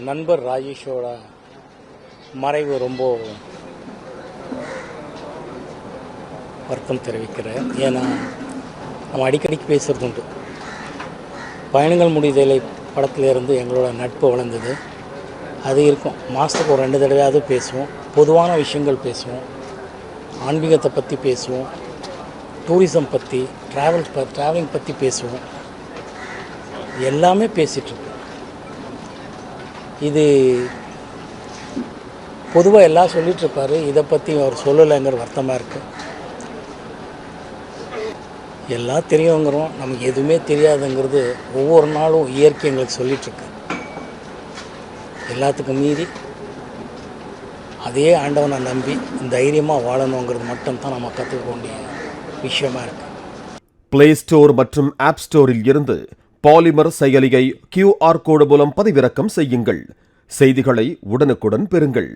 நண்பர் ராஜேஷோட மறைவு ரொம்ப வருத்தம் தெரிவிக்கிறேன். ஏன்னா நம்ம அடிக்கடிக்கு பேசுகிறது உண்டு. பயணங்கள் முடிதலை படத்திலிருந்து எங்களோட நட்பு வளர்ந்தது. அது இருக்கும். மாதத்துக்கு ஒரு 2 தடவையாவது பேசுவோம். பொதுவான விஷயங்கள் பேசுவோம். ஆன்மீகத்தை பற்றி பேசுவோம். டூரிசம் பற்றி, ட்ராவலிங் பற்றி பேசுவோம். எல்லாமே பேசிகிட்ருக்கோம். இது பொதுவாக எல்லாம் சொல்லிகிட்ருப்பார். இதை பற்றி அவர் சொல்லலைங்கிற வருத்தமாக இருக்குது. எல்லாம் தெரியவங்கிறோம், நமக்கு எதுவுமே தெரியாதுங்கிறது ஒவ்வொரு நாளும் இயற்கை எங்களுக்கு சொல்லிகிட்ருக்கு. எல்லாத்துக்கும் மீறி அதே ஆண்டவனை நம்பி தைரியமாக வாழணுங்கிறது மட்டும்தான் நம்ம கற்றுக்க வேண்டிய விஷயமா இருக்குது. பிளே ஸ்டோர் மற்றும் ஆப் ஸ்டோரில் இருந்து பாலிமர் செயலியை QR கோடு மூலம் பதிவிறக்கம் செய்யுங்கள். செய்திகளை உடனுக்குடன் பெறுங்கள்.